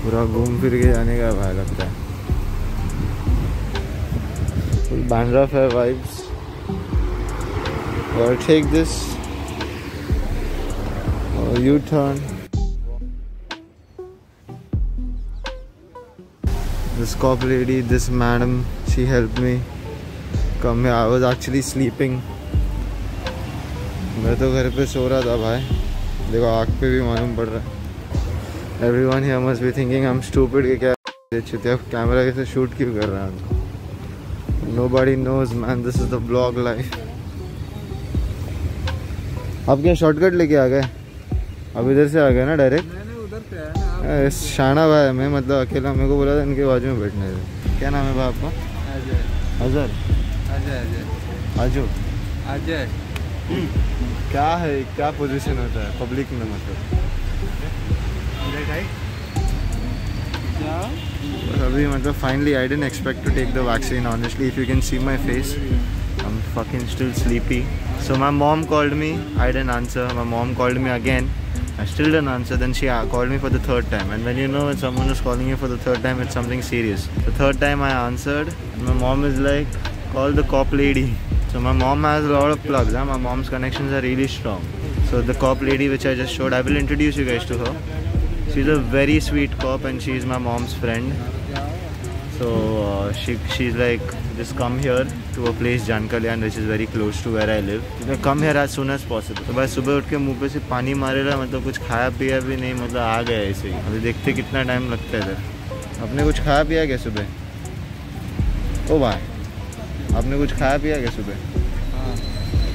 पूरा घूम फिर के जाने का भाई लगता है। Bandra fair vibes. और take this U turn. This cop lady, this madam, she helped me come here. I was actually sleeping. मैं तो घर पे सो रहा था भाई। देखो आँख पे भी मालूम पड़ रहा है। Everyone here must be thinking I'm stupid कि क्या चुतिया कैमरा कैसे शूट क्यों कर रहा है। Nobody knows man, this is the vlog life. आप क्या शॉर्टकट लेके आ गए? अब इधर से आ गए ना डायरेक्ट? शाना भाई मैं मतलब अकेला, मेरे को बोला था इनके बाजू में बैठने थे। क्या नाम है भाई आपका? अजय। अजर? अजय। आजो? अजय। क्या है, क्या पोजीशन होता है पब्लिक में मतलब? अभी मतलब finally I didn't expect to take the vaccine honestly. If you can see my face I am fucking still sleepy. So my mom called me, I didn't answer. My mom called me again, I still didn't answer. Then she called me for the third time. And when you know when someone is calling you for the third time, it's something serious. The third time I answered, and my mom is like, call the cop lady. So my mom has a lot of plugs. My mom's connections are really strong. So the cop lady which I just showed, I will introduce you guys to her. She's a very sweet cop and she's my mom's friend. So she's like, just come here to a place Jankalyan which is very close to where I live. Come here as soon as possible. तो भाई सुबह उठ के मुंह पे से पानी मारेगा, मतलब कुछ खाया पिया भी नहीं, मतलब आ गया ऐसे ही। अभी देखते कितना टाइम लगता है इधर। आपने कुछ खाया पिया क्या सुबह? ओ भाई आपने कुछ खाया पिया क्या सुबह? हाँ।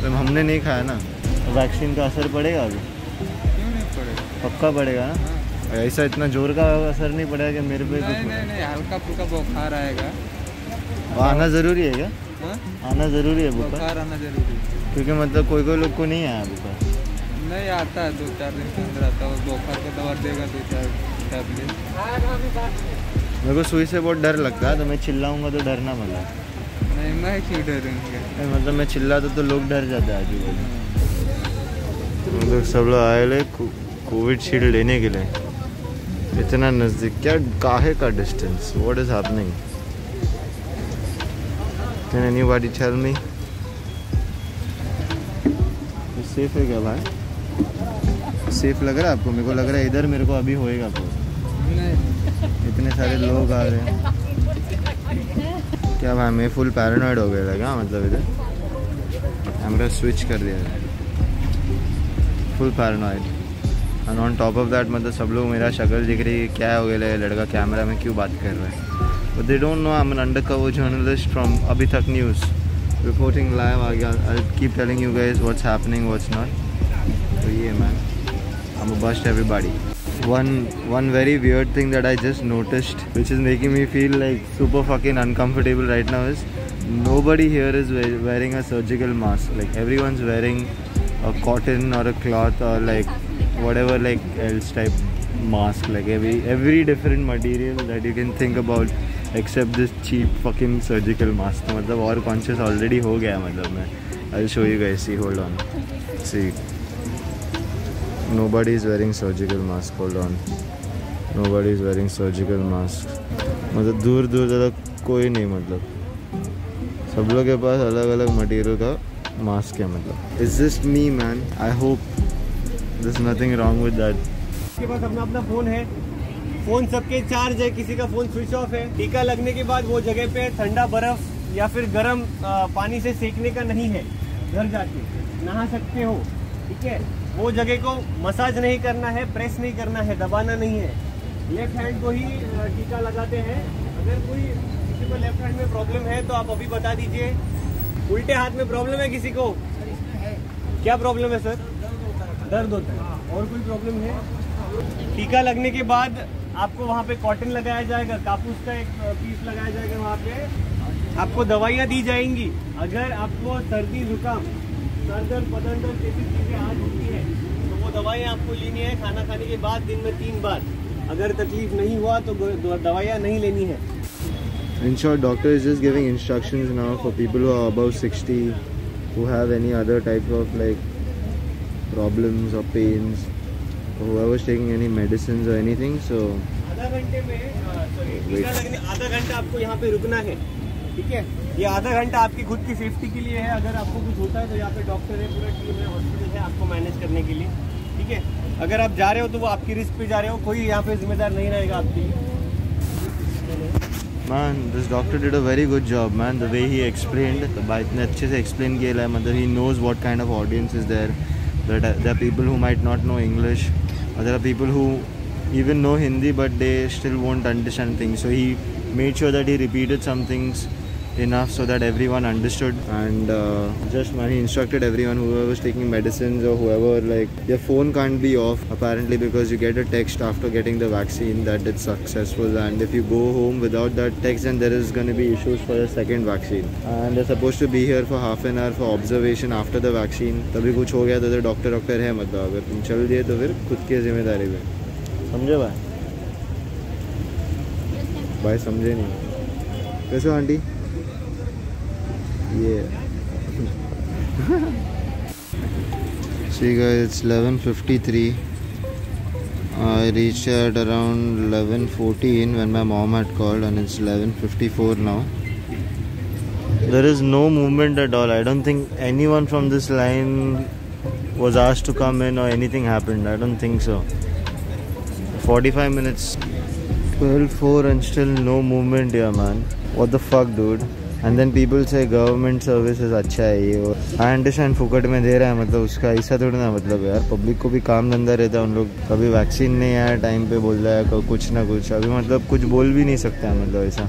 तो हमने नहीं खाया ना। तो वैक्सीन का असर पड़ेगा अभी? क्यों नहीं पड़ेगा? पक्का पड़ेगा ना? ऐसा इतना जोर का असर नहीं पड़ेगा कि मेरे पे कुछ? नहीं, हल्का फुल्का बुखार आएगा। आना ज़रूरी है क्या? हाँ? आना ज़रूरी है बुखार आना जरूरी है। क्योंकि मतलब कोई कोई लोग को नहीं आया बुखार। नहीं आता है, 2-4 दिन के अंदर आता है। बुखार का दवा देगा 2-4 टैबलेट। मेरे को सुई से बहुत डर लगता है, तो मैं चिल्लाऊंगा तो डरना मतलब? नहीं, मैं क्यों डरूंगा? मतलब मैं चिल्लाता तो लोग डर जाते हैं आजू बाजू। मतलब सब लोग आए ले कोविड शील्ड लेने के लिए, इतना नज़दीक। क्या काहे का distance? What is happening? Can anybody tell me? Safe है क्या भाई? सेफ लग रहा है आपको? मेरे को लग रहा है इधर मेरे को अभी होएगा पूरा। नहीं, इतने सारे लोग आ रहे हैं। क्या भाई मैं फुल पैरानॉइड हो गया था क्या? मतलब इधर कैमरा स्विच कर दिया था, full paranoid. And on top of that मतलब सब लोग मेरा शक्ल दिख रही है, क्या हो गया लड़का कैमरा में क्यों बात कर रहा है? But they don't know I am an undercover journalist from Abhi Tak news, reporting live आ गया। I keep telling you guys what's happening what's not. तो ये man I am bust everybody. One very weird thing that I just noticed, which is making me feel like super fucking uncomfortable right now, is nobody here is wearing a surgical mask. Like everyone's wearing a cotton or a cloth or like whatever like else type mask, like every different material that you can think about except this cheap fucking surgical mask. मतलब और conscious already हो गया मतलब मैं। I'll show you guys. See, hold on. See. Nobody is wearing surgical mask. Hold on. Nobody is wearing surgical mask. मतलब दूर दूर तक कोई नहीं, मतलब सब लोग के पास अलग अलग मटेरियल का मास्क है। मतलब Is this me man? I hope there's nothing wrong with that. के पास अपना अपना फ़ोन है, फ़ोन सबके चार्ज है, किसी का फ़ोन स्विच ऑफ है। टीका लगने के बाद वो जगह पे ठंडा बर्फ़ या फिर गर्म पानी से सेकने का नहीं है। घर जाके नहा सकते हो, ठीक है। वो जगह को मसाज नहीं करना है, प्रेस नहीं करना है, दबाना नहीं है। लेफ्ट हैंड को ही टीका लगाते हैं। अगर किसी को लेफ्ट हैंड में प्रॉब्लम है तो आप अभी बता दीजिए। उल्टे हाथ में प्रॉब्लम है किसी को? क्या प्रॉब्लम है सर? दर्द होता है। और कोई प्रॉब्लम है? टीका लगने के बाद आपको वहाँ पे कॉटन लगाया जाएगा, कापूस का एक पीस लगाया जाएगा। वहाँ पे आपको दवाइयाँ दी जाएंगी। अगर आपको सर्दी जुकाम, सर दर्द, बदन दर्द जैसी चीज़ें आज होती है तो वो दवाइयाँ आपको लेनी है खाना खाने के बाद दिन में 3 बार। अगर तकलीफ नहीं हुआ तो दवाइयाँ नहीं लेनी है। In short, doctor is just giving instructions now for people who are above 60, who have any other type of like problems or pains. whoever's taking any medicines or anything, so आधा घंटे में टीका लगने आधा घंटा आपको यहाँ पे रुकना है, ठीक है। ये आधा घंटा आपकी खुद की सेफ्टी के लिए है। अगर आपको कुछ होता है तो यहाँ पे डॉक्टर है, पूरा टीम है, हॉस्पिटल है आपको मैनेज करने के लिए, ठीक है। अगर आप जा रहे हो तो वो आपकी रिस्क पे जा रहे हो, कोई यहाँ पे जिम्मेदार नहीं रहेगा आपके लिए। Man, this doctor did a very good job, man. The way he explained, इतने अच्छे से explain किया है, मतलब he knows what kind of audience is there. There are people who might not know English, or there are people who even know Hindi but they still won't understand things. So he made sure that he repeated some things enough so that everyone understood, and he instructed everyone, whoever was taking medicines or whoever, like, your phone can't be off apparently, because you get a text after getting the vaccine that it's successful, and if you go home without that text, then there is going to be issues for the second vaccine, and they're supposed to be here for half an hour for observation after the vaccine. तभी कुछ हो गया तो doctor है, मतलब अगर तुम चल दिए तो फिर खुद की जिम्मेदारी में, समझे भाई समझे नहीं। कैसे aunty? Yeah. See guys, it's 11:53. I reached at around 11:14 when my mom had called, and it's 11:54 now. There is no movement at all. I don't think anyone from this line was asked to come in or anything happened. I don't think so. 45 minutes. 12:04 and still no movement here, man. What the fuck, dude? And then people say government services अच्छा है ये वो। I understand फुकट में दे रहा है, मतलब उसका ऐसा थोड़ा ना, मतलब यार पब्लिक को भी काम धंधा रहता है। उन लोग कभी वैक्सीन नहीं आया टाइम पे बोल रहा है कुछ ना कुछ, अभी मतलब कुछ बोल भी नहीं सकते हैं, मतलब ऐसा।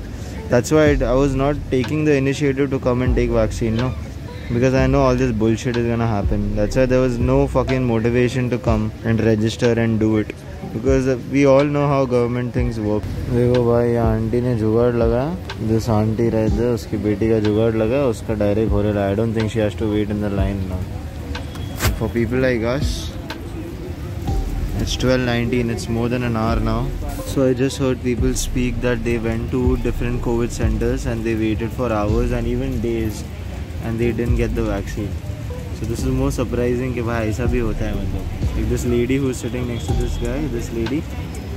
That's why I was not taking the initiative to come and take vaccine, no, because I know all this bullshit is gonna happen. That's why there was no fucking motivation to come and register and do it, because we all know how government things work. देखो भाई, aunty ने जुगाड़ लगा, जिस aunty रहते उसकी बेटी का जुगाड़ लगा, उसका डायरेक्ट हो रहा है। I don't think she has to wait in the line now. For people like us, it's 12:19. It's more than an hour now. So I just heard people speak that they went to different COVID centers and they waited for hours and even days, and they didn't get the vaccine. So this is more surprising कि भाई ऐसा भी होता है, मतलब like this lady who is sitting next to this guy, this lady,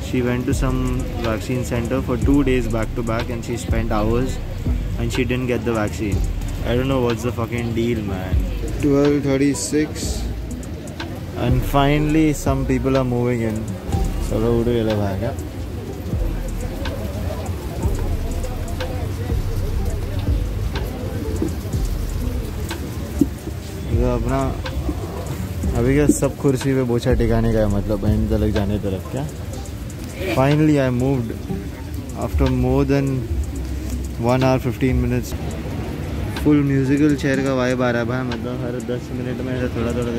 she went to some vaccine center for 2 days back to back, and she spent hours and she didn't get the vaccine. I don't know what's the fucking deal, man. 12:36 and finally some people are moving in. चलो उड़ गया भाई क्या? अपना अभी क्या सब कुर्सी पे बोछा टिकाने का है, मतलब एंड तक जाने तरफ क्या। Finally I moved after more than 1 hour 15 minutes. Full musical chair का वाइब आ रहा है भाई, मतलब हर 10 मिनट में ऐसा थोड़ा थोड़ा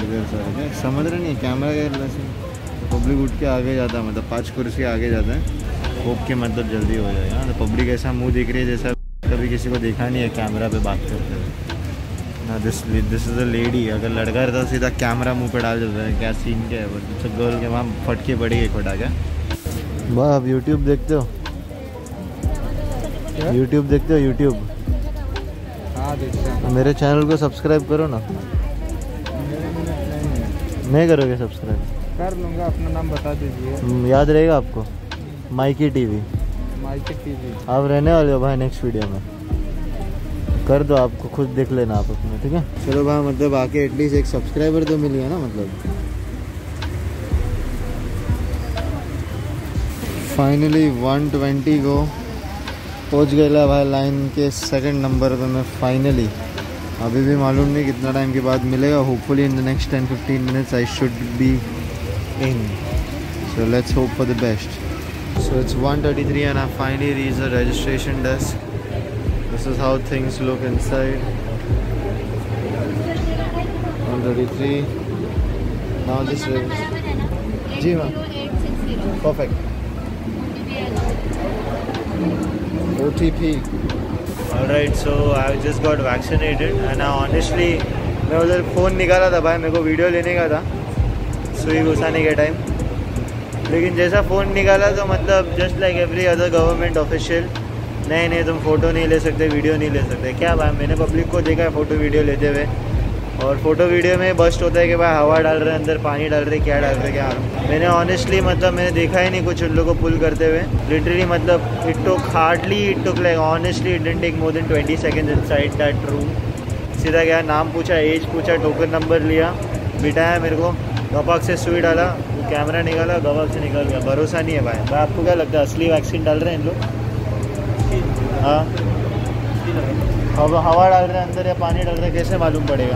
इधर सर समझ रहे नहीं, कैमरा का पब्लिक उठ के आगे जाता है, मतलब 5 कुर्सी आगे जाता है, होप के मतलब जल्दी हो जाएगा। तो पब्लिक ऐसा मुँह दिख रही है जैसा कभी किसी को देखा नहीं है कैमरा पे बात करते हुए। This is a lady. अगर लड़का रहता सीधा कैमरा मुंह पे डाल देता है, क्या सीन क्या है, बट गर्ल के वहाँ फटके पड़ी एक फटा क्या। वाह, आप यूट्यूब देखते हो? यूट्यूब देखते हो? यूट्यूब? हाँ देखते हैं। मेरे चैनल को सब्सक्राइब करो ना। नहीं करोगे सब्सक्राइब? कर लूँगा, अपना नाम बता दीजिए। याद रहेगा आपको? Mikey TV. माइकी टीवी आप रहने वाले हो भाई नेक्स्ट वीडियो में, कर दो, आपको खुद देख लेना आप अपने, ठीक है। चलो भाई, मतलब आके एटलीस्ट एक सब्सक्राइबर तो मिल गया ना, मतलब फाइनली 120 को पहुंच गया भाई लाइन के सेकंड नंबर पे मैं फाइनली। अभी भी मालूम नहीं कितना टाइम के बाद मिलेगा, hopefully in the next 10-15 minutes I should be in, so let's hope for the best. So it's 1:33 and I finally reached the registration desk. This is how things look inside. 1:33. Now this is जी ma'am, perfect. OTP. Alright, so I just got vaccinated and I honestly, मैं उधर phone निकाला था भाई, मेरे को video लेने का था सुई घुसाने के टाइम, लेकिन जैसा फ़ोन निकाला तो मतलब just like every other government official, नहीं तुम फ़ोटो नहीं ले सकते, वीडियो नहीं ले सकते। क्या भाई, मैंने पब्लिक को देखा है फ़ोटो वीडियो लेते हुए, और फोटो वीडियो में बस्ट होता है कि भाई हवा डाल रहे हैं अंदर, पानी डाल रहे, क्या डाल रहे क्या। मैंने ऑनेस्टली मतलब मैंने देखा ही नहीं कुछ उन लोगों को पुल करते हुए। लिटरली मतलब it took like honestly it didn't take more than 20 seconds inside that room. सीधा गया, नाम पूछा, एज पूछा, टोकन नंबर लिया, बिठाया मेरे को, गवाक से सुई डाला, कैमरा निकाला, गवाक से निकल गया। भरोसा नहीं है भाई। आपको क्या लगता है असली वैक्सीन डाल रहे हैं इन लोग? हाँ, हवा डाल रहे हैं अंदर या पानी डाल रहे हैं, कैसे मालूम पड़ेगा?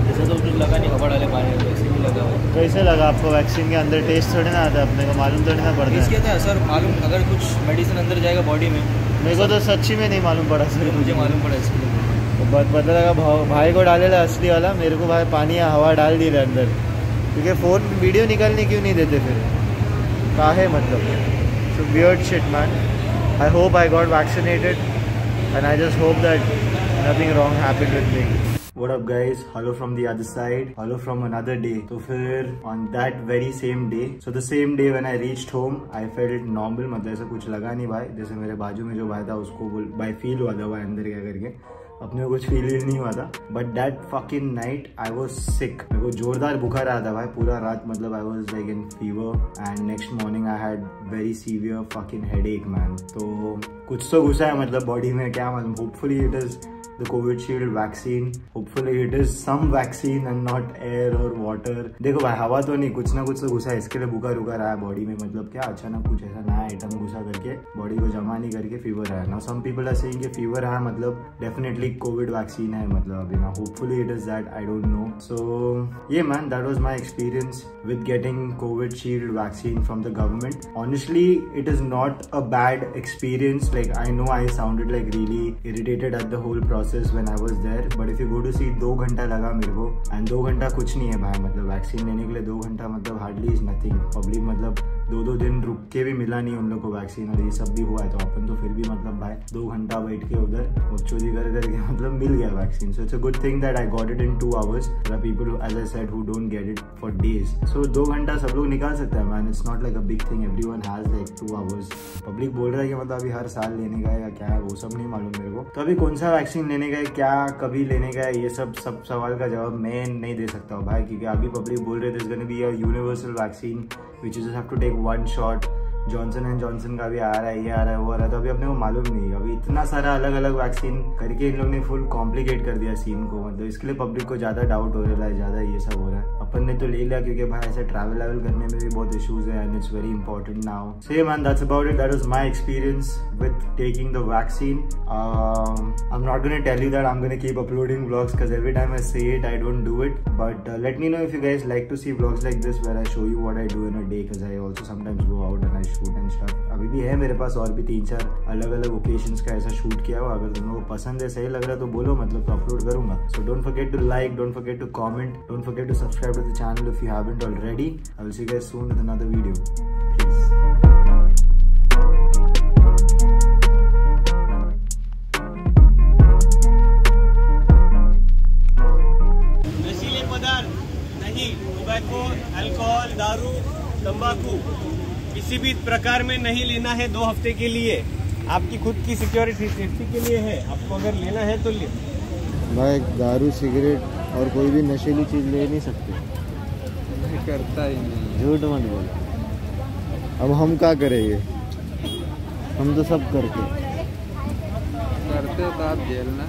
ऐसा तो कुछ लगा नहीं, हवा डाले पानी वैसे भी लगा हुआ। कैसे लगा आपको? वैक्सीन के अंदर टेस्ट थोड़ी ना आता है, अपने को मालूम थोड़ी ना पड़ता है। इसके क्या सर मालूम, अगर कुछ मेडिसिन अंदर जाएगा बॉडी में? मेरे को तो सच्ची में नहीं मालूम पड़ा सर। मुझे मालूम पड़ा इसके तो पता लगा भाई को डाले असली वाला, मेरे को भाई पानी या हवा डाल दी रहे अंदर। क्योंकि फ़ोन वीडियो निकालने क्यों नहीं देते फिर? काहे मतलब? So weird shit man. I hope I got vaccinated and I just hope that nothing wrong happened with me. What up guys? Hello from the other side. Hello from another day. तो फिर on that very same day, so the same day when I reached home, I felt normal. मतलब ऐसा कुछ लगा नहीं भाई। जैसे मेरे बाजू में जो भाई था उसको भाई फील हुआ था भाई अंदर क्या करके, अपने को कुछ फील ही नहीं हुआ था। But that fucking night I was sick. मेरे को जोरदार बुखार आया था भाई पूरा रात। मतलब I was like in fever and next morning I had very severe fucking headache man. तो कुछ तो घुसा है मतलब बॉडी में, क्या मालूम। Hopefully it is the Covishield vaccine. Hopefully it is some vaccine and not air or water. देखो भाई हवा तो नहीं, कुछ ना कुछ तो घुसा है, इसके लिए बुखार उखार आया बॉडी में। मतलब क्या अचानक कुछ ऐसा नया आइटम घुसा करके बॉडी को जमा नहीं करके फीवर आया ना। सम पीपल आर सेइंग कि फीवर आया मतलब डेफिनेटली कोविड वैक्सीन है मतलब अभी ना। Hopefully it is that, I don't know. So ये man that was my experience with getting Covishield vaccine from the government. Honestly it is not a bad experience. Like I know I sounded like really irritated at the whole process when I was there, but if you go to see 2 घंटा लगा मेरे को, and 2 घंटा कुछ नहीं है भाई। मतलब वैक्सीन लेने के लिए 2 घंटा मतलब हार्डली इज नथिंग। पब्लिक मतलब 2-2 दिन रुक के भी मिला नहीं उन लोग को वैक्सीन, और ये सब भी हुआ है तो अपन तो फिर भी मतलब भाई 2 घंटा बैठ के उधर चोरी कर करके मतलब मिल गया vaccine. So it's a good thing that I got it in 2 hours. There are people as I said who don't get it for days. So 2 घंटा सब लोग निकाल सकते हैं man. It's not like a big thing, everyone has like 2 hours. Public बोल रहा है कि मतलब अभी हर साल लेने का है या क्या है, वो सब नहीं मालूम मेरे को। तो अभी कौन सा वैक्सीन लेने का है, क्या कभी लेने का है, ये सब सवाल का जवाब मैं नहीं दे सकता हूँ भाई। क्योंकि अभी पब्लिक बोल रहे थे it's gonna be a universal vaccine which you just have to take 1 shot. Johnson and Johnson का भी आ रहा है, ये आ रहा है, वो आ रहा है। तो अभी अपने को मालूम नहीं है। अभी इतना सारा अलग अलग वैक्सीन करके इन लोग ने फुल कॉम्प्लिकेट कर दिया सीन को। मतलब इसके लिए पब्लिक को ज्यादा डाउट हो रहा है, ज्यादा ये सब हो रहा है। अपन ने तो ले लिया क्योंकि भाई ऐसे ट्रैवल करने में भी बहुत इश्यूज है and it's very important now. So yeah man, that's about it. That was my experience with taking the vaccine. I'm not going to tell you that I'm going to keep uploading vlogs because every time I say it I don't do it. But let me know if you guys like to see vlogs like this where I show you what I do in a day, because I also sometimes go out and I shoot and stuff. अभी भी है मेरे पास और भी 3-4 अलग अलग occasions का ऐसा शूट किया हुआ। अगर तुम लोगों को पसंद है, सही लग रहा है तो बोलो, मतलब तो अपलोड करूंगा। So don't forget to like, don't forget to comment, don't forget to subscribe to the channel if you haven't already. I will see you guys soon with another video. Peace. नशीले पदार्थ नहीं, tobacco, alcohol, दारू, तंबाकू किसी भी प्रकार में नहीं लेना है 2 हफ्ते के लिए। आपकी खुद की सिक्योरिटी सेफ्टी के लिए है। आपको अगर लेना है तो ले भाई। दारू, सिगरेट और कोई भी नशीली चीज ले नहीं सकते। करता ही नहीं, झूठ मत बोल। अब हम क्या करेंगे, हम तो सब करते तो आप जेल ना।